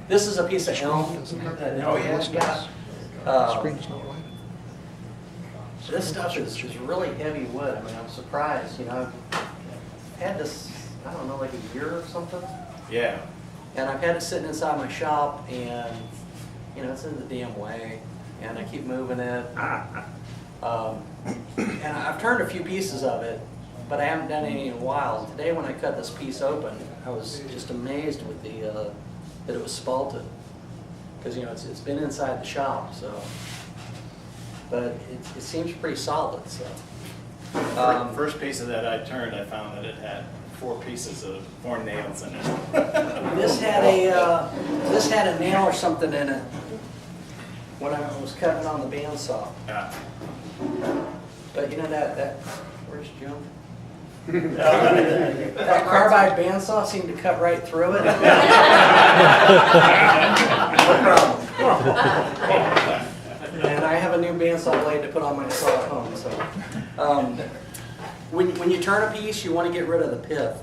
This is a piece of elm. Oh, yeah. Screen's not lighted. This stuff is really heavy wood. I mean, I'm surprised. You know, I've had this, I don't know, like a year or something. Yeah. And I've had it sitting inside my shop, and you know, it's in the damn way, and I keep moving it. And I've turned a few pieces of it, but I haven't done any in a while. And today, when I cut this piece open, I was just amazed with the that it was spalted, because you know it's been inside the shop. So, but it seems pretty solid. So, First piece of that I turned, I found that it had 4 pieces of 4 nails in it. this had a nail or something in it when I was cutting it on the bandsaw. Yeah. But you know that where's Jim? That carbide bandsaw seemed to cut right through it. No problem. And I have a new bandsaw blade to put on my saw at home. So, when you turn a piece, you want to get rid of the pith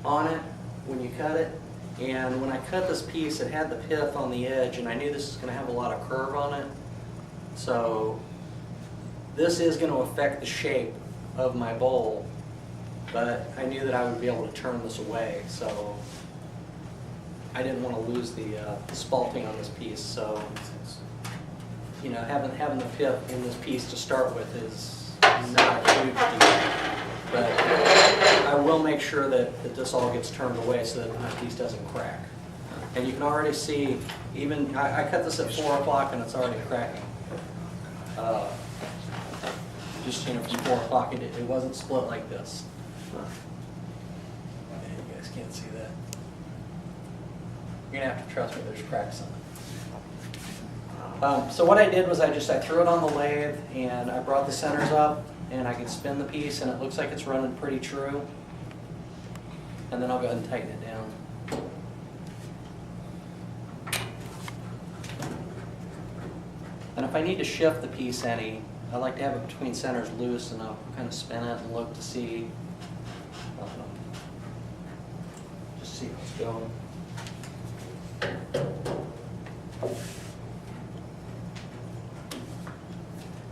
on it when you cut it. And when I cut this piece, it had the pith on the edge, and I knew this was going to have a lot of curve on it. So this is going to affect the shape of my bowl, but I knew that I would be able to turn this away, so I didn't want to lose the spalting on this piece. So, you know, having the pith in this piece to start with is not a huge deal, but I will make sure that this all gets turned away so that my piece doesn't crack. And you can already see, even I cut this at 4 o'clock and it's already cracking. Just, you know, from 4 o'clock, it wasn't split like this. You guys can't see that. You're gonna have to trust me, there's cracks on it. So what I did was I threw it on the lathe, and I brought the centers up, and I could spin the piece, and it looks like it's running pretty true. And then I'll go ahead and tighten it down. And if I need to shift the piece any, I like to have it between centers loose, and I'll kind of spin it and look to see, just see what's going.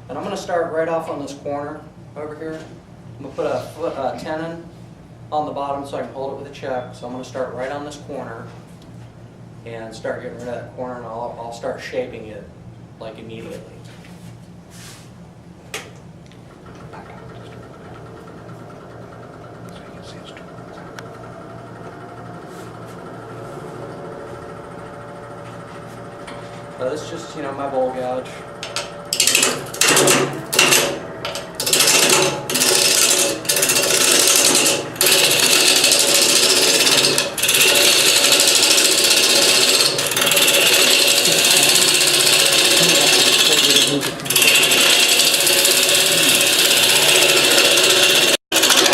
And I'm going to start right off on this corner over here. I'm going to put a tenon on the bottom so I can hold it with a chuck. So I'm going to start right on this corner and start getting rid of that corner, and I'll start shaping it like immediately. This is just, you know, my bowl gouge.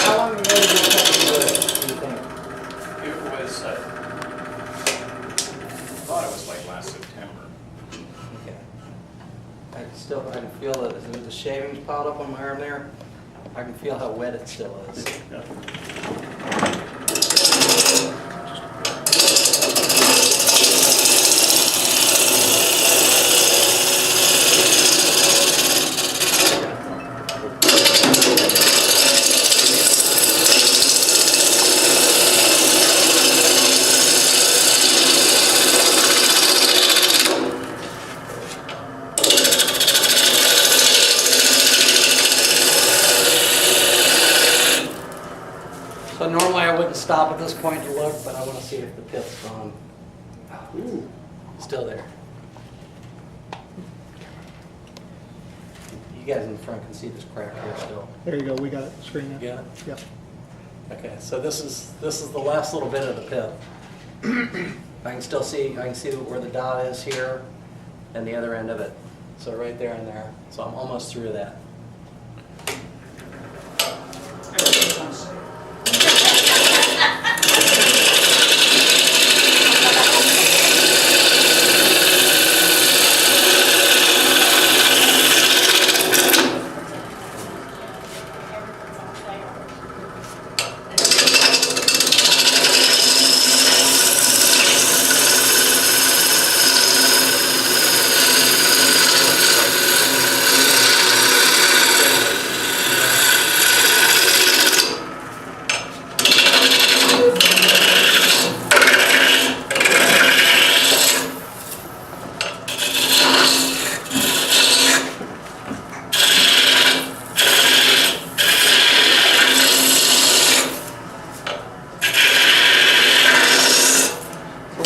How long ago did you cut the wood, do you think? It was, I thought it was like last September. Okay. I can feel that the shavings piled up on my arm there. I can feel how wet it still is. So normally I wouldn't stop at this point to look, but I want to see if the pith's gone. Ooh, still there. You guys in the front can see this crack here still. There you go, we got it, screen You it. got it? Yep. Okay, so this is the last little bit of the pith. I can see where the dot is here and the other end of it. So right there and there. So I'm almost through that.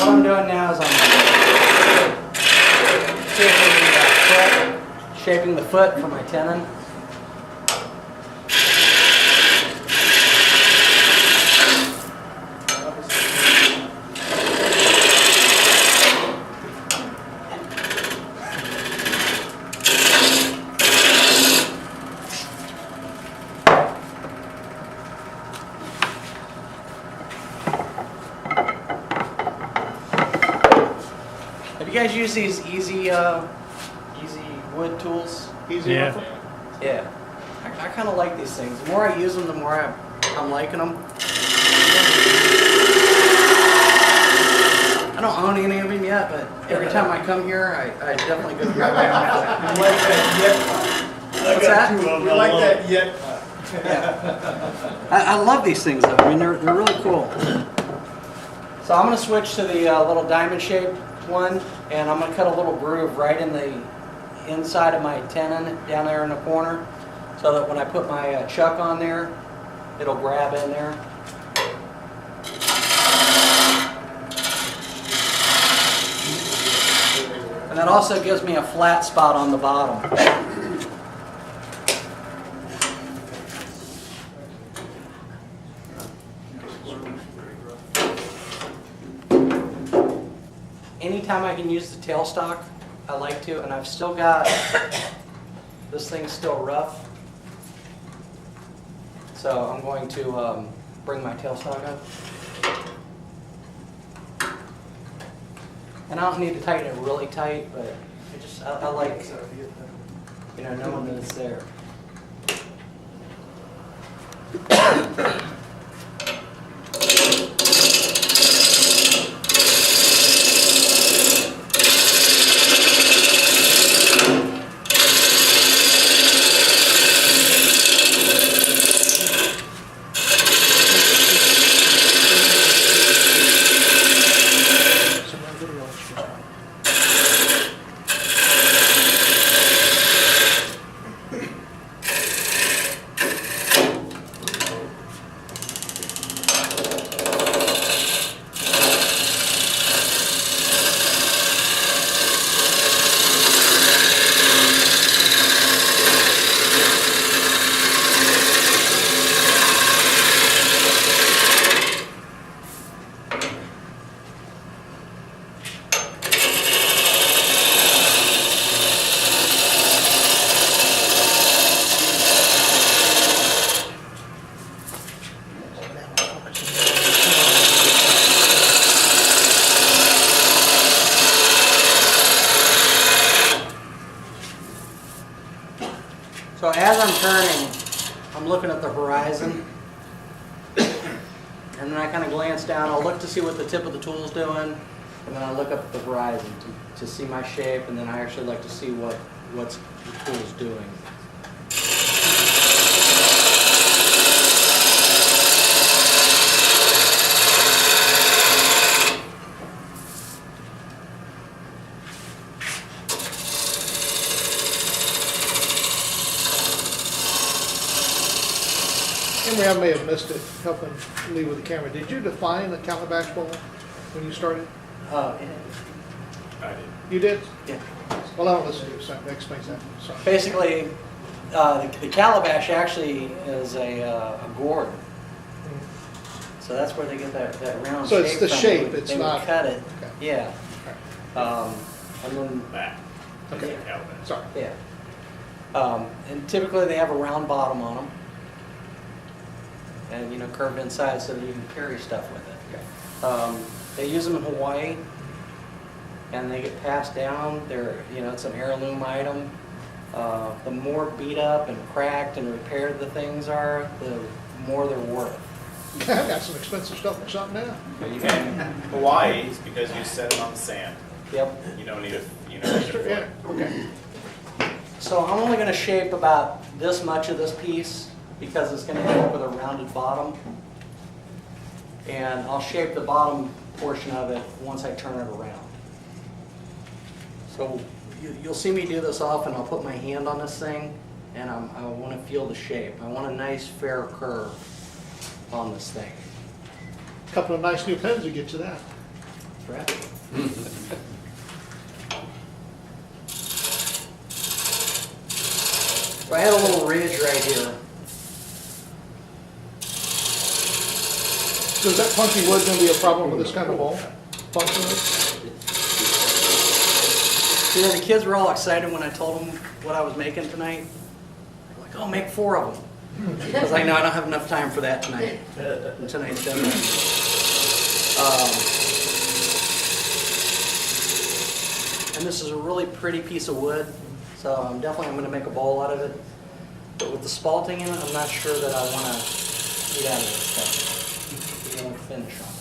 what I'm doing now is I'm shaping the foot for my tenon. Have you guys used these easy wood tools? Easy Yeah. enough? Yeah. I kind of like these things. The more I use them, the more I'm liking them. I don't own any of them yet, but every time I come here, I definitely go grab one. You like that yet? What's that? You like that yet? Yeah. I love these things though. I mean, they're really cool. So I'm going to switch to the little diamond shaped one, and I'm going to cut a little groove right in the inside of my tenon down there in the corner, so that when I put my chuck on there, it'll grab in there. And that also gives me a flat spot on the bottom. Anytime I can use the tailstock, I like to, and I've still got, this thing's still rough. So I'm going to bring my tailstock up. And I don't need to tighten it really tight, but I like, knowing that it's there. So as I'm turning, I'm looking at the horizon, and then I kind of glance down. I'll look to see what the tip of the tool is doing, and then I look up at the horizon to see my shape, and then I actually like to see what's the tool's doing. Emory, I may have missed it, helping Lee with the camera. Did you define the Calabash Bowl when you started? I did. You did? Yeah. Well, I don't listen to you, so that explains that. Sorry. Basically, the calabash actually is a gourd. So that's where they get that round So shape it's the from. shape, They it's would not- cut it, Okay. yeah. And then, That. Okay. That's a Calabash. Sorry. yeah. And typically they have a round bottom on them. And, curved inside so that you can carry stuff with it. They use them in Hawaii, and they get passed down. It's an heirloom item. The more beat up and cracked and repaired the things are, the more they're worth. I got some expensive stuff or something now. And Hawaii is because you set it on the sand. Yep. You don't need a, Yeah, okay. So I'm only going to shape about this much of this piece because it's going to end up with a rounded bottom. And I'll shape the bottom portion of it once I turn it around. So you'll see me do this often. I'll put my hand on this thing, and I want to feel the shape. I want a nice fair curve on this thing. Couple of nice new pens to get you that. Right. So I had a little ridge right here. So is that punky wood gonna be a problem with this kind of bowl? Punky wood? You know, the kids were all excited when I told them what I was making tonight. They're like, oh, make 4 of them. I was like, no, I don't have enough time for that tonight. Tonight's dinner. And this is a really pretty piece of wood, so I'm going to make a bowl out of it. But with the spalting in it, I'm not sure that I want to eat out of this stuff. We don't finish on it.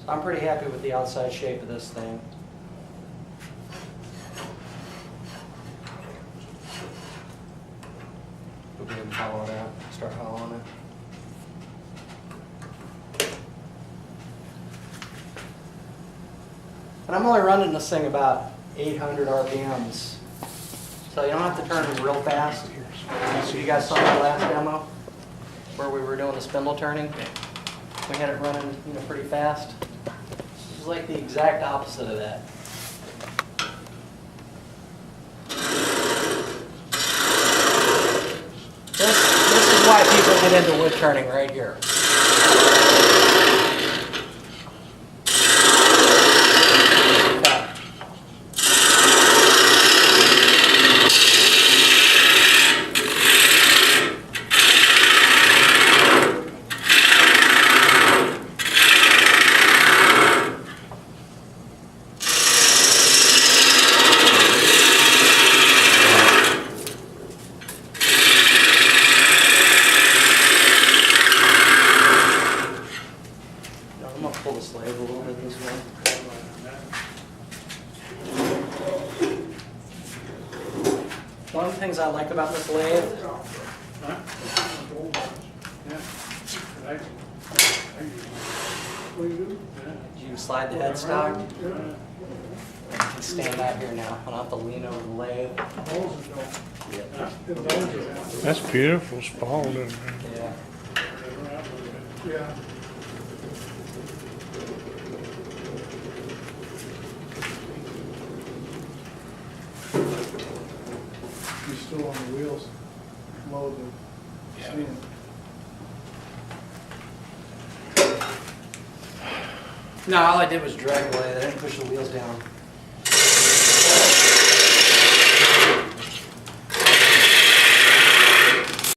So I'm pretty happy with the outside shape of this thing. We'll go ahead and hollow it out, start hollowing it. And I'm only running this thing about 800 RPMs. So you don't have to turn it real fast. So you guys saw my last demo where we were doing the spindle turning. We had it running, pretty fast. This is like the exact opposite of that. This is why people get into wood turning right here. I'm going to pull this lathe a little bit this way. One of the things I like about this lathe, you can slide the headstock. I can stand out here now. I don't have to lean over the lathe. That's beautiful, spalding. Yeah. Yeah. He's still on the wheels, load the sand. No, all I did was drag the lathe. I didn't push the wheels down.